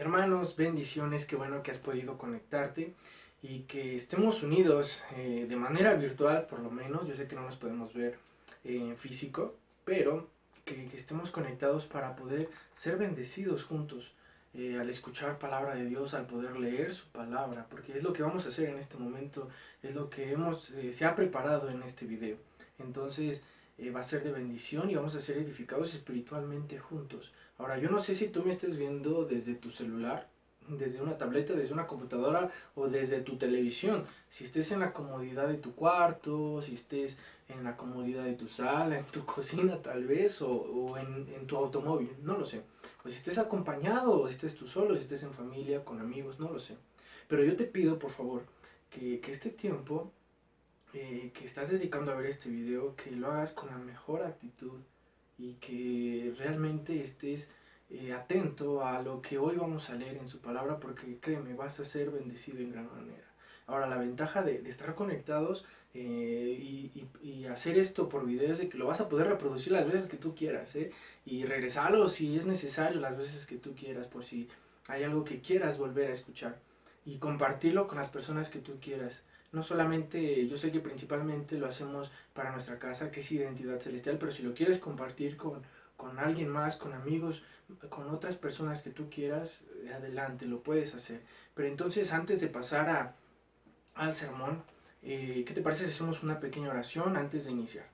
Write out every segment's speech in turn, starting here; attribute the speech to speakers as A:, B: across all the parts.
A: Hermanos, bendiciones, qué bueno que has podido conectarte y que estemos unidos de manera virtual, por lo menos. Yo sé que no nos podemos ver en físico, pero que estemos conectados para poder ser bendecidos juntos al escuchar palabra de Dios, al poder leer su palabra, porque es lo que vamos a hacer en este momento, es lo que se ha preparado en este video. Entonces va a ser de bendición y vamos a ser edificados espiritualmente juntos. Ahora, yo no sé si tú me estés viendo desde tu celular, desde una tableta, desde una computadora o desde tu televisión. Si estés en la comodidad de tu cuarto, si estés en la comodidad de tu sala, en tu cocina tal vez, o en tu automóvil, no lo sé. O si estés acompañado, o estés tú solo, si estés en familia, con amigos, no lo sé. Pero yo te pido, por favor, que este tiempo que estás dedicando a ver este video, que lo hagas con la mejor actitud y que realmente estés atento a lo que hoy vamos a leer en su palabra, porque créeme, vas a ser bendecido en gran manera. Ahora, la ventaja de estar conectados y hacer esto por video es de que lo vas a poder reproducir las veces que tú quieras, y regresarlo si es necesario las veces que tú quieras, por si hay algo que quieras volver a escuchar, y compartirlo con las personas que tú quieras. No solamente, yo sé que principalmente lo hacemos para nuestra casa, que es Identidad Celestial, pero si lo quieres compartir con alguien más, con amigos, con otras personas que tú quieras, adelante, lo puedes hacer. Pero entonces, antes de pasar al sermón, ¿qué te parece si hacemos una pequeña oración antes de iniciar?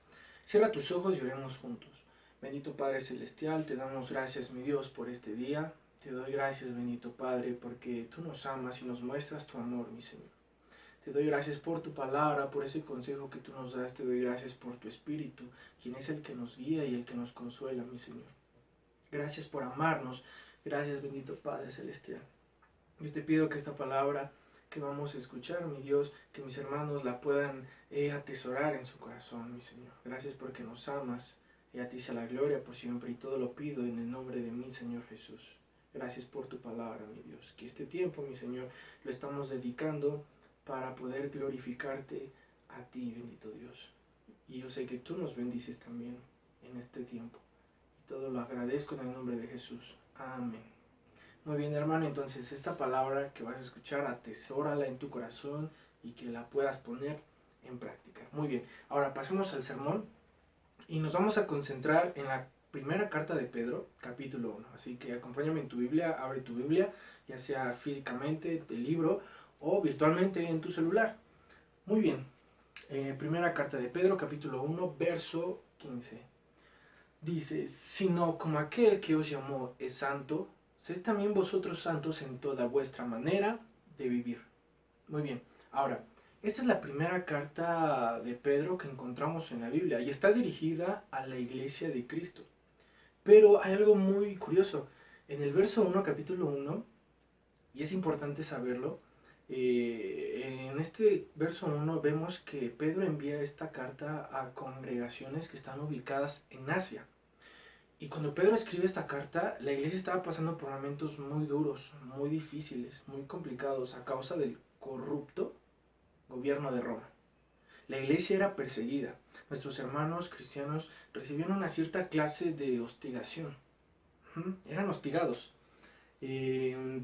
A: Cierra tus ojos y oremos juntos. Bendito Padre Celestial, te damos gracias, mi Dios, por este día. Te doy gracias, bendito Padre, porque tú nos amas y nos muestras tu amor, mi Señor. Te doy gracias por tu palabra, por ese consejo que tú nos das. Te doy gracias por tu Espíritu, quien es el que nos guía y el que nos consuela, mi Señor. Gracias por amarnos. Gracias, bendito Padre Celestial. Yo te pido que esta palabra que vamos a escuchar, mi Dios, que mis hermanos la puedan atesorar en su corazón, mi Señor. Gracias porque nos amas y a ti sea la gloria por siempre, y todo lo pido en el nombre de mi Señor Jesús. Gracias por tu palabra, mi Dios. Que este tiempo, mi Señor, lo estamos dedicando para poder glorificarte a ti, bendito Dios. Y yo sé que tú nos bendices también en este tiempo. Y todo lo agradezco en el nombre de Jesús. Amén. Muy bien, hermano, entonces esta palabra que vas a escuchar, atesórala en tu corazón y que la puedas poner en práctica. Muy bien, ahora pasemos al sermón y nos vamos a concentrar en la primera carta de Pedro, capítulo 1. Así que acompáñame en tu Biblia, abre tu Biblia, ya sea físicamente del libro o virtualmente en tu celular. Muy bien, primera carta de Pedro, capítulo 1, verso 15. Dice, sino como aquel que os llamó es santo, sed también vosotros santos en toda vuestra manera de vivir. Muy bien, ahora, esta es la primera carta de Pedro que encontramos en la Biblia y está dirigida a la iglesia de Cristo. Pero hay algo muy curioso. En el verso 1, capítulo 1, y es importante saberlo, en este verso 1 vemos que Pedro envía esta carta a congregaciones que están ubicadas en Asia. Y cuando Pedro escribe esta carta, la iglesia estaba pasando por momentos muy duros, muy difíciles, muy complicados a causa del corrupto gobierno de Roma. La iglesia era perseguida. Nuestros hermanos cristianos recibían una cierta clase de hostigación. Eran hostigados. Eh,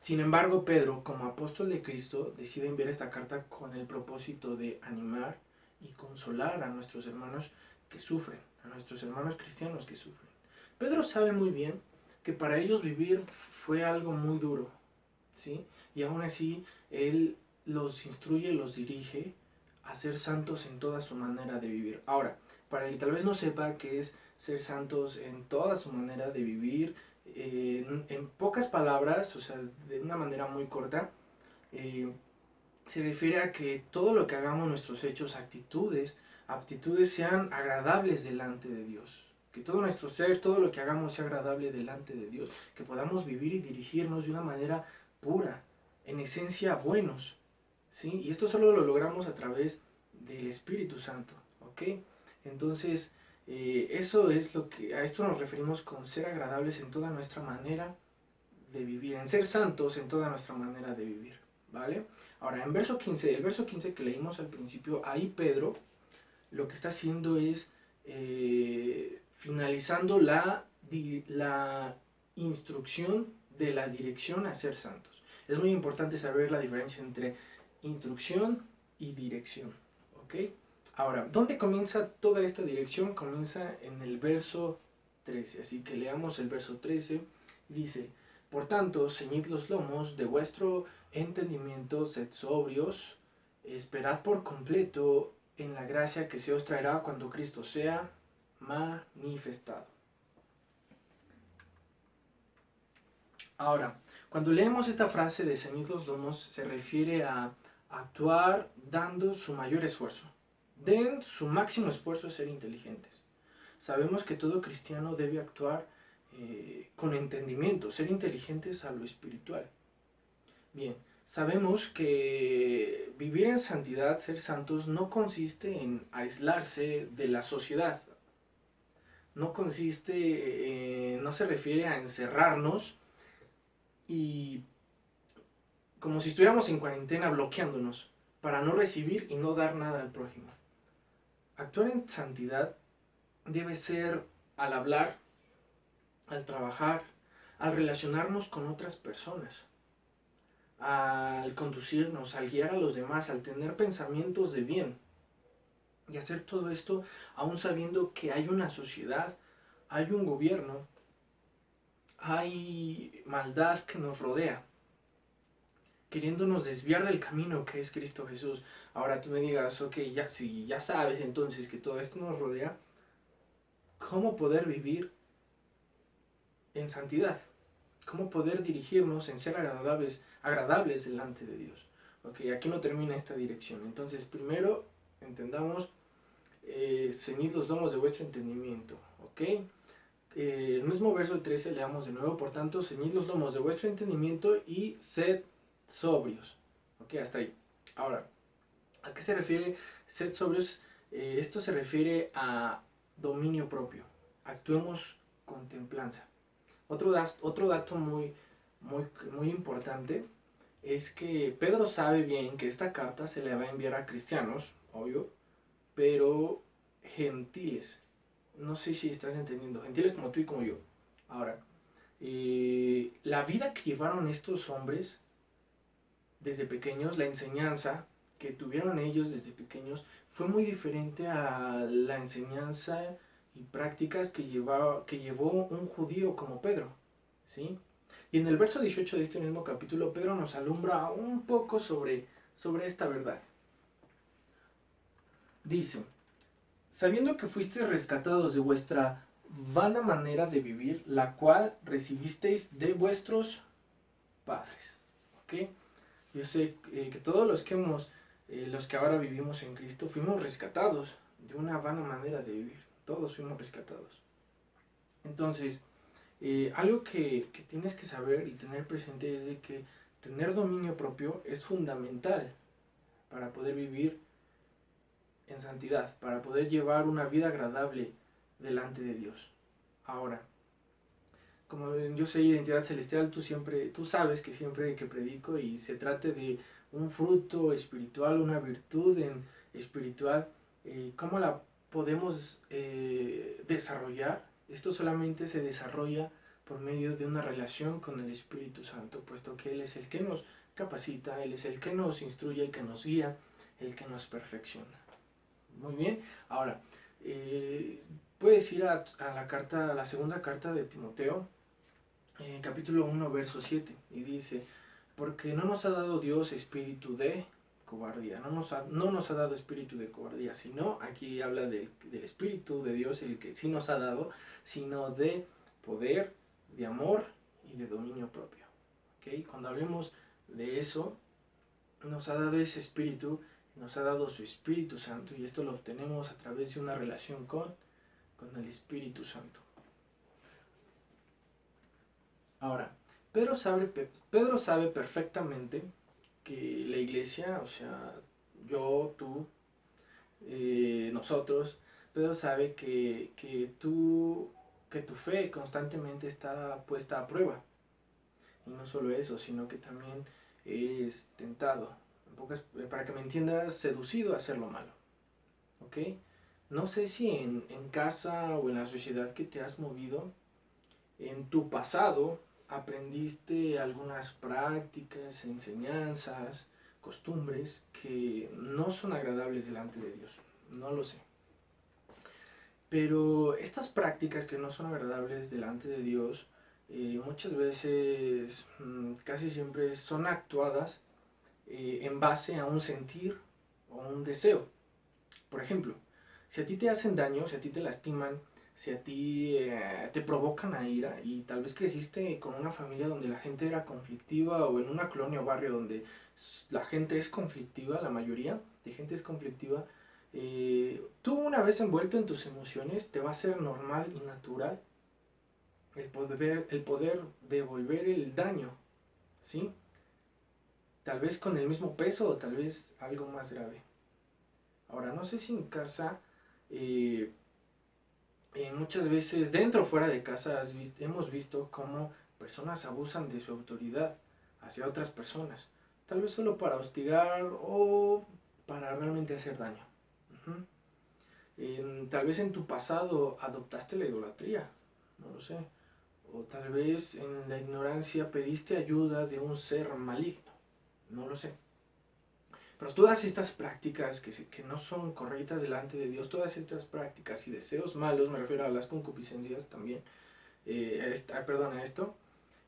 A: Sin embargo, Pedro, como apóstol de Cristo, decide enviar esta carta con el propósito de animar y consolar a nuestros hermanos que sufren, a nuestros hermanos cristianos que sufren. Pedro sabe muy bien que para ellos vivir fue algo muy duro, ¿sí? Y aún así, él los instruye, los dirige a ser santos en toda su manera de vivir. Ahora, para el que tal vez no sepa qué es ser santos en toda su manera de vivir, en pocas palabras, o sea, de una manera muy corta, eh, se refiere a que todo lo que hagamos, nuestros hechos, aptitudes sean agradables delante de Dios. Que todo nuestro ser, todo lo que hagamos sea agradable delante de Dios. Que podamos vivir y dirigirnos de una manera pura, en esencia buenos. ¿Sí? Y esto solo lo logramos a través del Espíritu Santo. ¿Ok? Entonces, eso es lo que, a esto nos referimos con ser agradables en toda nuestra manera de vivir, en ser santos en toda nuestra manera de vivir, ¿vale? Ahora, en verso 15, el verso 15 que leímos al principio, ahí Pedro lo que está haciendo es finalizando la instrucción de la dirección a ser santos. Es muy importante saber la diferencia entre instrucción y dirección, ¿ok? Ahora, ¿dónde comienza toda esta dirección? Comienza en el verso 13, así que leamos el verso 13, dice: por tanto, ceñid los lomos de vuestro entendimiento, sed sobrios, esperad por completo en la gracia que se os traerá cuando Cristo sea manifestado. Ahora, cuando leemos esta frase de ceñid los lomos, se refiere a actuar dando su mayor esfuerzo. Den su máximo esfuerzo a ser inteligentes. Sabemos que todo cristiano debe actuar con entendimiento, ser inteligentes a lo espiritual. Bien, sabemos que vivir en santidad, ser santos, no consiste en aislarse de la sociedad. No consiste, no se refiere a encerrarnos y como si estuviéramos en cuarentena bloqueándonos para no recibir y no dar nada al prójimo. Actuar en santidad debe ser al hablar, al trabajar, al relacionarnos con otras personas, al conducirnos, al guiar a los demás, al tener pensamientos de bien. Y hacer todo esto aún sabiendo que hay una sociedad, hay un gobierno, hay maldad que nos rodea, queriéndonos desviar del camino que es Cristo Jesús. Ahora tú me digas, ok, ya, si ya sabes entonces que todo esto nos rodea, ¿cómo poder vivir en santidad? ¿Cómo poder dirigirnos en ser agradables delante de Dios? Ok, aquí no termina esta dirección. Entonces, primero, entendamos, ceñid los lomos de vuestro entendimiento. Ok, el mismo verso 13 leamos de nuevo. Por tanto, ceñid los lomos de vuestro entendimiento y sed sobrios. Ok, hasta ahí. Ahora, ¿a qué se refiere sed sobrios? Esto se refiere a dominio propio. Actuemos con templanza. Otro dato muy importante es que Pedro sabe bien que esta carta se le va a enviar a cristianos, obvio, pero gentiles. No sé si estás entendiendo, gentiles como tú y como yo. Ahora, la vida que llevaron estos hombres desde pequeños, la enseñanza que tuvieron ellos desde pequeños, fue muy diferente a la enseñanza y prácticas que llevó un judío como Pedro, ¿sí? Y en el verso 18 de este mismo capítulo, Pedro nos alumbra un poco sobre esta verdad. Dice: sabiendo que fuisteis rescatados de vuestra vana manera de vivir, la cual recibisteis de vuestros padres. ¿Ok? Yo sé que todos los que ahora vivimos en Cristo, fuimos rescatados de una vana manera de vivir. Todos fuimos rescatados. Entonces, algo que tienes que saber y tener presente es de que tener dominio propio es fundamental para poder vivir en santidad, para poder llevar una vida agradable delante de Dios. Ahora, como yo sé identidad celestial, tú sabes que siempre que predico y se trate de un fruto espiritual, una virtud espiritual, ¿cómo la podemos desarrollar? Esto solamente se desarrolla por medio de una relación con el Espíritu Santo, puesto que Él es el que nos capacita, Él es el que nos instruye, el que nos guía, el que nos perfecciona. Muy bien, ahora, puedes ir a la segunda carta de Timoteo, capítulo 1, verso 7, y dice: porque no nos ha dado Dios espíritu de cobardía, no nos ha dado espíritu de cobardía, sino, aquí habla del espíritu de Dios, el que sí nos ha dado, sino de poder, de amor y de dominio propio. ¿Okay? Cuando hablemos de eso, nos ha dado ese espíritu, nos ha dado su Espíritu Santo, y esto lo obtenemos a través de una relación con el Espíritu Santo. Ahora, Pedro sabe perfectamente que la iglesia, o sea, yo, tú, nosotros, Pedro sabe que tu fe constantemente está puesta a prueba. Y no solo eso, sino que también eres tentado, para que me entiendas, seducido a hacer lo malo. ¿Ok? No sé si en casa o en la sociedad que te has movido, en tu pasado, aprendiste algunas prácticas, enseñanzas, costumbres que no son agradables delante de Dios. No lo sé. Pero estas prácticas que no son agradables delante de Dios, muchas veces, casi siempre son actuadas en base a un sentir o un deseo. Por ejemplo, si a ti te hacen daño, si a ti te lastiman, si a ti te provocan a ira y tal vez creciste con una familia donde la gente era conflictiva o en una colonia o barrio donde la gente es conflictiva, la mayoría de gente es conflictiva, tú una vez envuelto en tus emociones te va a ser normal y natural el poder devolver el daño, ¿sí? Tal vez con el mismo peso o tal vez algo más grave. Ahora, no sé si en casa, eh, muchas veces dentro o fuera de casa hemos visto cómo personas abusan de su autoridad hacia otras personas. Tal vez solo para hostigar o para realmente hacer daño. Ujú. Tal vez en tu pasado adoptaste la idolatría, no lo sé. O tal vez en la ignorancia pediste ayuda de un ser maligno, no lo sé. Pero todas estas prácticas que no son correctas delante de Dios, todas estas prácticas y deseos malos, me refiero a las concupiscencias también, perdón, a esto,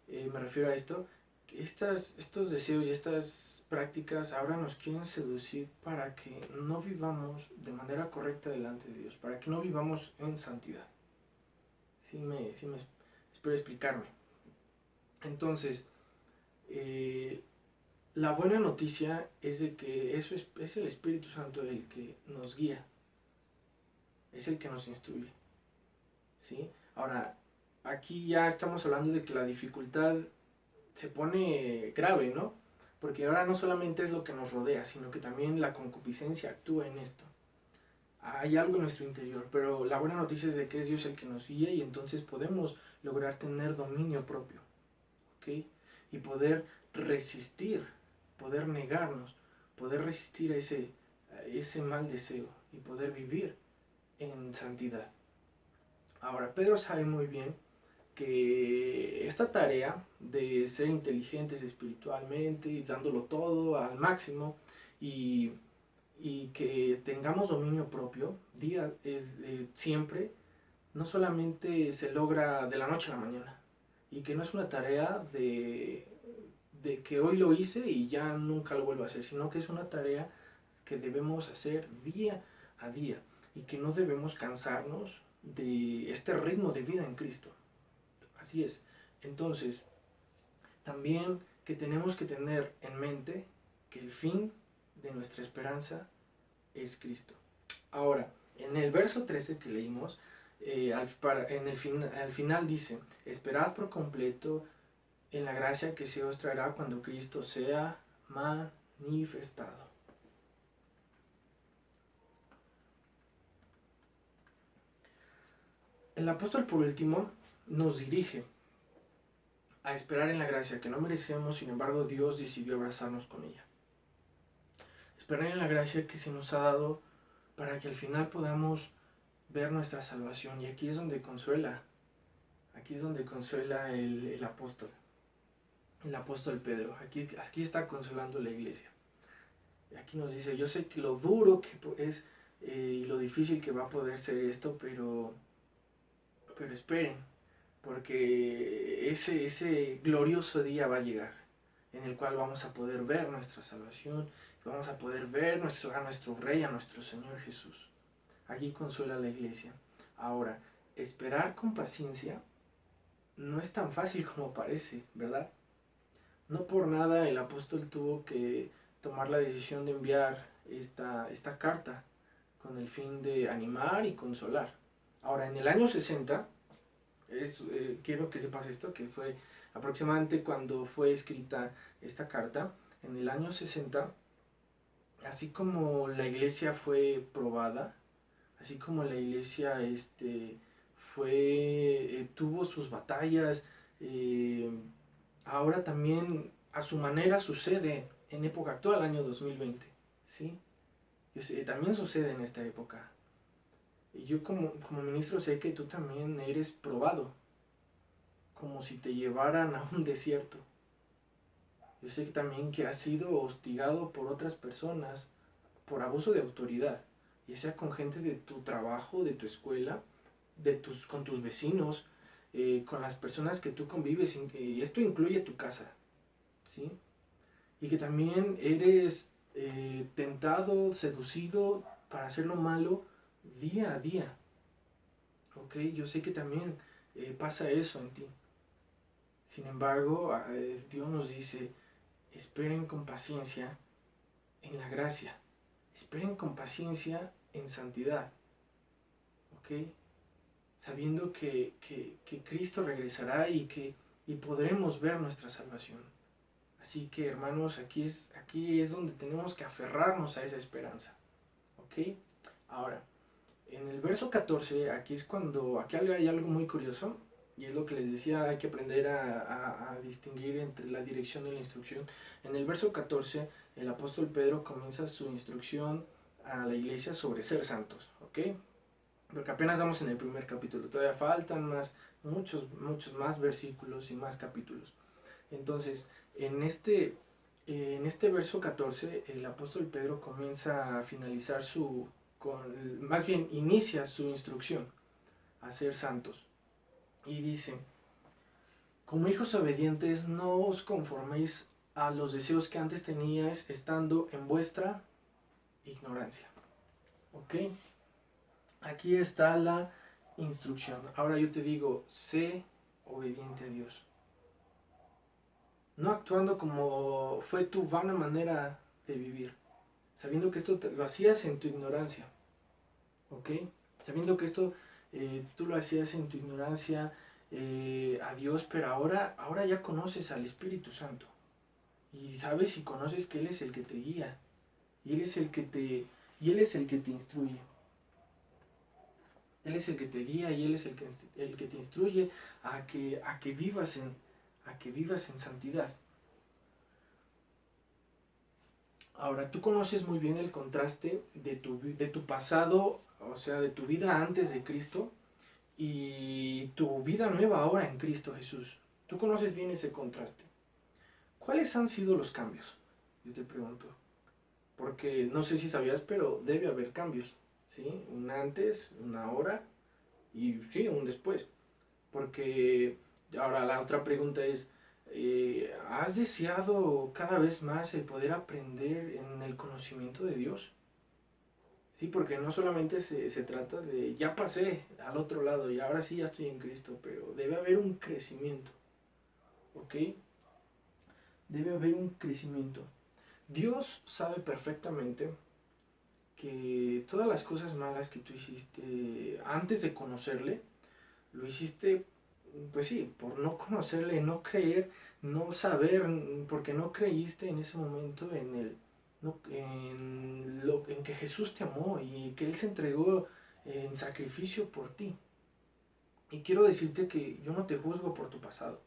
A: me refiero a esto, que estos deseos y estas prácticas ahora nos quieren seducir para que no vivamos de manera correcta delante de Dios, para que no vivamos en santidad. Sí me espero explicarme. Entonces, eh, la buena noticia es de que eso es el Espíritu Santo el que nos guía, es el que nos instruye, ¿sí? Ahora, aquí ya estamos hablando de que la dificultad se pone grave, ¿no? Porque ahora no solamente es lo que nos rodea, sino que también la concupiscencia actúa en esto. Hay algo en nuestro interior, pero la buena noticia es de que es Dios el que nos guía y entonces podemos lograr tener dominio propio, ¿ok? Y poder resistir, poder negarnos, poder resistir a ese mal deseo y poder vivir en santidad. Ahora, Pedro sabe muy bien que esta tarea de ser inteligentes espiritualmente y dándolo todo al máximo y, y que tengamos dominio propio siempre, no solamente se logra de la noche a la mañana y que no es una tarea de que hoy lo hice y ya nunca lo vuelvo a hacer, sino que es una tarea que debemos hacer día a día y que no debemos cansarnos de este ritmo de vida en Cristo. Así es. Entonces, también que tenemos que tener en mente que el fin de nuestra esperanza es Cristo. Ahora, en el verso 13 que leímos, al final dice, esperad por completo en la gracia que se os traerá cuando Cristo sea manifestado. El apóstol, por último, nos dirige a esperar en la gracia que no merecemos, sin embargo Dios decidió abrazarnos con ella. Esperar en la gracia que se nos ha dado para que al final podamos ver nuestra salvación. Y aquí es donde consuela, el apóstol Pedro. Aquí está consolando la iglesia. Aquí nos dice, yo sé que lo duro que es y lo difícil que va a poder ser esto, pero esperen, porque ese glorioso día va a llegar, en el cual vamos a poder ver nuestra salvación, vamos a poder ver a nuestro Rey, a nuestro Señor Jesús. Aquí consuela la iglesia. Ahora, esperar con paciencia no es tan fácil como parece, ¿verdad? No por nada el apóstol tuvo que tomar la decisión de enviar esta carta con el fin de animar y consolar. Ahora, en el año 60, quiero que sepas esto, que fue aproximadamente cuando fue escrita esta carta, en el año 60, así como la iglesia fue probada, así como la iglesia tuvo sus batallas, eh, ahora también a su manera sucede en época actual, año 2020, ¿sí? También sucede en esta época. Y yo como ministro sé que tú también eres probado como si te llevaran a un desierto. Yo sé que también que has sido hostigado por otras personas por abuso de autoridad, ya sea con gente de tu trabajo, de tu escuela, con tus vecinos, con las personas que tú convives, y esto incluye tu casa, ¿sí? Y que también eres tentado, seducido para hacer lo malo día a día, ¿ok? Yo sé que también pasa eso en ti. Sin embargo, Dios nos dice, esperen con paciencia en la gracia, esperen con paciencia en santidad, ¿ok? Sabiendo que Cristo regresará y podremos ver nuestra salvación. Así que hermanos, aquí es donde tenemos que aferrarnos a esa esperanza, ¿ok? Ahora, en el verso 14, aquí hay algo muy curioso, y es lo que les decía, hay que aprender a distinguir entre la dirección y la instrucción. En el verso 14, el apóstol Pedro comienza su instrucción a la iglesia sobre ser santos, ¿ok? Porque apenas vamos en el primer capítulo, todavía faltan muchos más versículos y más capítulos. Entonces, en este verso 14, el apóstol Pedro comienza a finalizar más bien inicia su instrucción a ser santos. Y dice, como hijos obedientes, no os conforméis a los deseos que antes teníais estando en vuestra ignorancia. ¿Ok? Aquí está la instrucción. Ahora yo te digo, sé obediente a Dios. No actuando como fue tu vana manera de vivir, sabiendo que esto lo hacías en tu ignorancia, ¿ok? Sabiendo que esto tú lo hacías en tu ignorancia a Dios, pero ahora ya conoces al Espíritu Santo y sabes y conoces que Él es el que te guía y Él es Él es el que te instruye. Él es el que te guía y Él es el que te instruye a que vivas en santidad. Ahora, tú conoces muy bien el contraste de tu pasado, o sea, de tu vida antes de Cristo y tu vida nueva ahora en Cristo Jesús. Tú conoces bien ese contraste. ¿Cuáles han sido los cambios? Yo te pregunto. Porque no sé si sabías, pero debe haber cambios, ¿sí? Un antes, una ahora y sí, un después. Porque ahora la otra pregunta es, ¿has deseado cada vez más el poder aprender en el conocimiento de Dios? Sí, porque no solamente se trata de, ya pasé al otro lado y ahora sí ya estoy en Cristo, pero debe haber un crecimiento, ¿ok? Debe haber un crecimiento. Dios sabe perfectamente que todas las cosas malas que tú hiciste antes de conocerle, lo hiciste, pues sí, por no conocerle, no creer, no saber, porque no creíste en ese momento en que Jesús te amó y que Él se entregó en sacrificio por ti. Y quiero decirte que yo no te juzgo por tu pasado.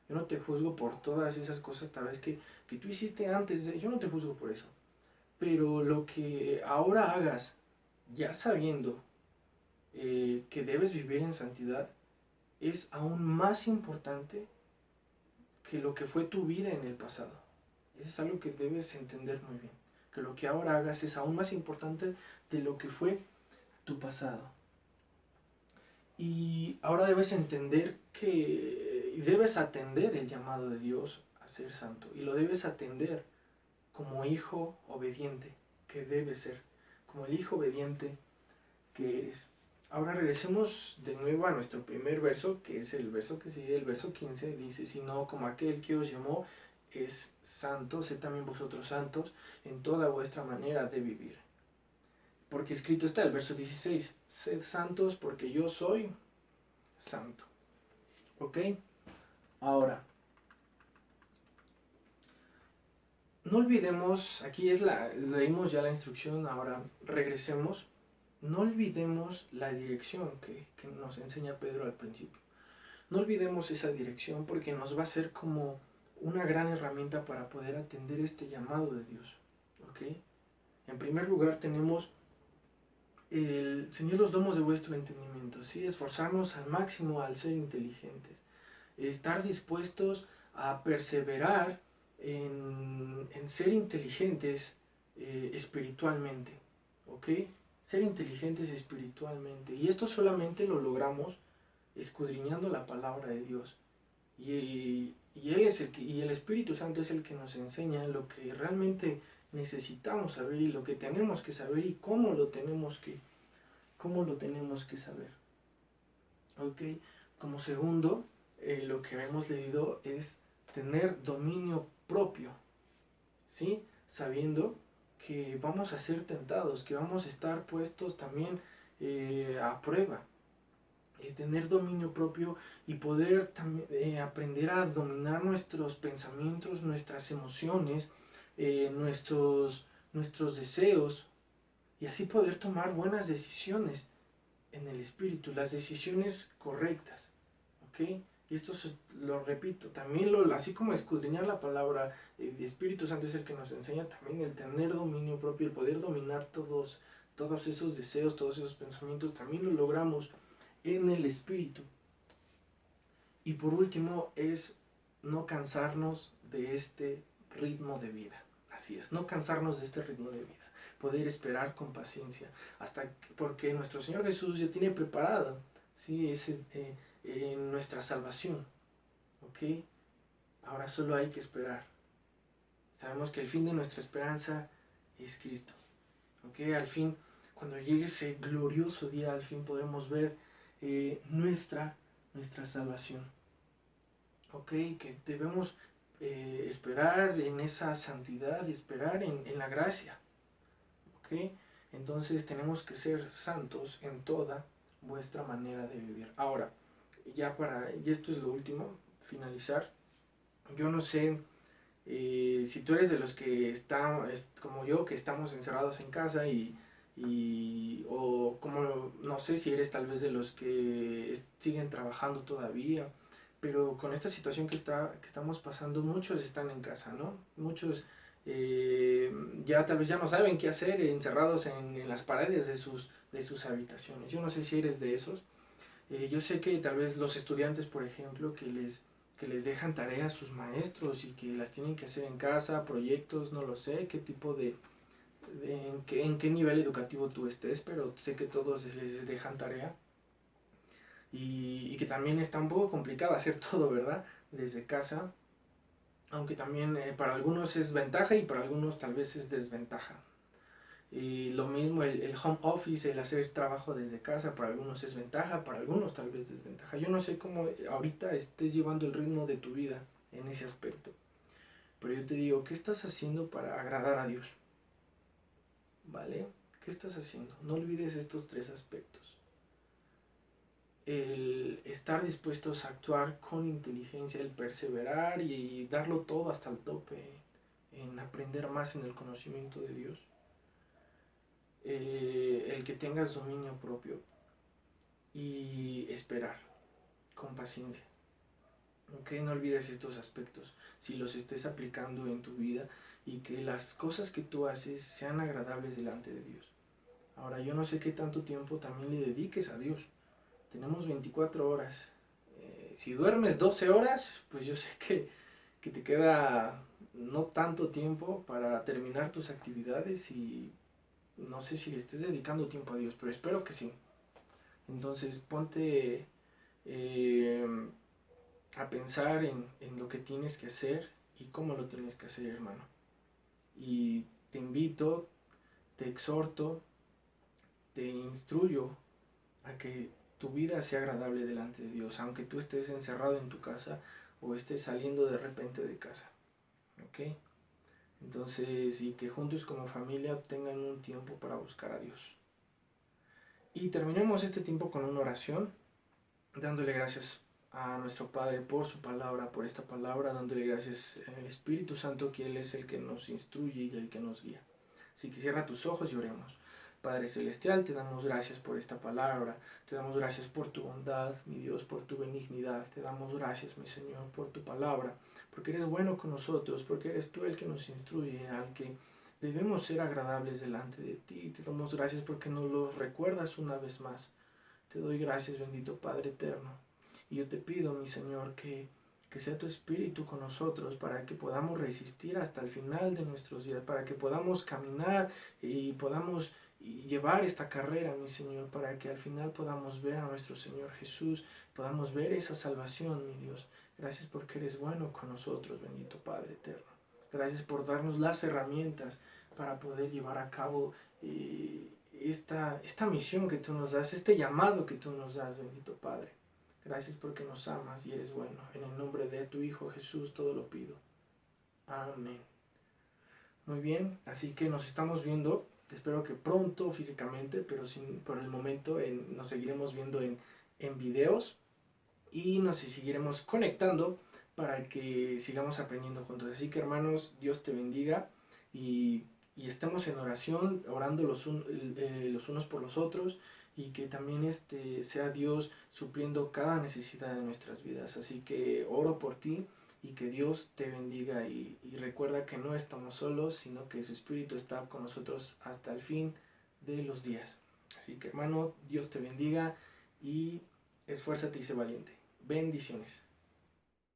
A: Yo no te juzgo por todas esas cosas tal vez que tú hiciste antes. Yo no te juzgo por eso. Pero lo que ahora hagas, ya sabiendo que debes vivir en santidad, es aún más importante que lo que fue tu vida en el pasado. Eso es algo que debes entender muy bien. Que lo que ahora hagas es aún más importante de lo que fue tu pasado. Y ahora debes entender y debes atender el llamado de Dios a ser santo. Y lo debes atender como hijo obediente que debes ser. Como el hijo obediente que eres. Ahora regresemos de nuevo a nuestro primer verso, que es el verso que sigue, el verso 15, dice, sino como aquel que os llamó es santo, sed también vosotros santos en toda vuestra manera de vivir. Porque escrito está el verso 16, sed santos porque yo soy santo. ¿Ok? Ahora, no olvidemos, leímos ya la instrucción, ahora regresemos. No olvidemos la dirección que nos enseña Pedro al principio. No olvidemos esa dirección porque nos va a ser como una gran herramienta para poder atender este llamado de Dios. ¿Ok? En primer lugar tenemos el ceñir los lomos de vuestro entendimiento, ¿sí? Esforzarnos al máximo al ser inteligentes. estar dispuestos a perseverar en ser inteligentes espiritualmente, ¿ok? Ser inteligentes espiritualmente. Y esto solamente lo logramos escudriñando la palabra de Dios. Y el Espíritu Santo es el que nos enseña lo que realmente necesitamos saber y lo que tenemos que saber y cómo lo tenemos que saber. ¿Ok? Como segundo, lo que hemos leído es tener dominio propio, ¿sí? Sabiendo que vamos a ser tentados, que vamos a estar puestos también a prueba. Tener dominio propio y poder también aprender a dominar nuestros pensamientos, nuestras emociones, nuestros deseos, y así poder tomar buenas decisiones en el espíritu, las decisiones correctas, ¿ok? Y esto lo repito, también así como escudriñar la palabra, el Espíritu Santo es el que nos enseña también el tener dominio propio, el poder dominar todos esos deseos, todos esos pensamientos, también lo logramos en el espíritu. Y por último es no cansarnos de este ritmo de vida. Así es, no cansarnos de este ritmo de vida. Poder esperar con paciencia, porque nuestro Señor Jesús ya tiene preparado, ¿sí? Nuestra salvación. ¿Ok? Ahora solo hay que esperar. Sabemos que el fin de nuestra esperanza es Cristo. ¿Ok? Al fin, cuando llegue ese glorioso día, al fin podremos ver nuestra salvación. ¿Ok? Que debemos esperar en esa santidad y esperar en la gracia. ¿Ok? Entonces tenemos que ser santos en toda vuestra manera de vivir. Ahora, y esto es lo último, finalizar. Yo no sé si tú eres de los que están, como yo, que estamos encerrados en casa o como, no sé si eres tal vez de los que siguen trabajando todavía, pero con esta situación que estamos pasando, muchos están en casa, ¿no? Muchos ya tal vez ya no saben qué hacer encerrados en las paredes de sus habitaciones. Yo no sé si eres de esos. Yo sé que tal vez los estudiantes, por ejemplo, que les dejan tareas a sus maestros y que las tienen que hacer en casa, proyectos, no lo sé, qué tipo en qué nivel educativo tú estés, pero sé que todos les dejan tarea y que también está un poco complicado hacer todo, ¿verdad? Desde casa, aunque también para algunos es ventaja y para algunos tal vez es desventaja. Y lo mismo el home office, el hacer trabajo desde casa, para algunos es ventaja, para algunos tal vez desventaja. Yo no sé cómo ahorita estés llevando el ritmo de tu vida en ese aspecto. Pero yo te digo, ¿qué estás haciendo para agradar a Dios? ¿Vale? ¿Qué estás haciendo? No olvides estos tres aspectos. El estar dispuestos a actuar con inteligencia, el perseverar y darlo todo hasta el tope, en aprender más en el conocimiento de Dios. El que tengas dominio propio y esperar con paciencia. ¿Ok? No olvides estos aspectos si los estés aplicando en tu vida y que las cosas que tú haces sean agradables delante de Dios. Ahora, yo no sé qué tanto tiempo también le dediques a Dios. Tenemos 24 horas. Si duermes 12 horas, pues yo sé que te queda no tanto tiempo para terminar tus actividades y no sé si le estés dedicando tiempo a Dios, pero espero que sí. Entonces ponte a pensar en lo que tienes que hacer y cómo lo tienes que hacer, hermano. Y te invito, te exhorto, te instruyo a que tu vida sea agradable delante de Dios, aunque tú estés encerrado en tu casa o estés saliendo de repente de casa. ¿Ok? Entonces, y que juntos como familia tengan un tiempo para buscar a Dios. Y terminemos este tiempo con una oración, dándole gracias a nuestro Padre por su palabra, por esta palabra, dándole gracias al Espíritu Santo, que Él es el que nos instruye y el que nos guía. Así que cierra tus ojos y oremos. Padre Celestial, te damos gracias por esta palabra, te damos gracias por tu bondad, mi Dios, por tu benignidad, te damos gracias, mi Señor, por tu palabra, porque eres bueno con nosotros, porque eres tú el que nos instruye, al que debemos ser agradables delante de ti. Te damos gracias porque nos lo recuerdas una vez más. Te doy gracias, bendito Padre eterno. Y yo te pido, mi Señor, que sea tu Espíritu con nosotros para que podamos resistir hasta el final de nuestros días, para que podamos caminar y podamos llevar esta carrera, mi Señor, para que al final podamos ver a nuestro Señor Jesús, podamos ver esa salvación, mi Dios. Gracias porque eres bueno con nosotros, bendito Padre eterno. Gracias por darnos las herramientas para poder llevar a cabo esta misión que tú nos das, este llamado que tú nos das, bendito Padre. Gracias porque nos amas y eres bueno. En el nombre de tu Hijo Jesús todo lo pido. Amén. Muy bien, así que nos estamos viendo. Espero que pronto físicamente, pero por el momento nos seguiremos viendo en videos y nos seguiremos conectando para que sigamos aprendiendo juntos. Así que hermanos, Dios te bendiga y, y estemos en oración, orando los unos por los otros y que también sea Dios supliendo cada necesidad de nuestras vidas. Así que oro por ti y que Dios te bendiga y recuerda que no estamos solos, sino que su Espíritu está con nosotros hasta el fin de los días. Así que hermano, Dios te bendiga y esfuérzate y sé valiente. Bendiciones.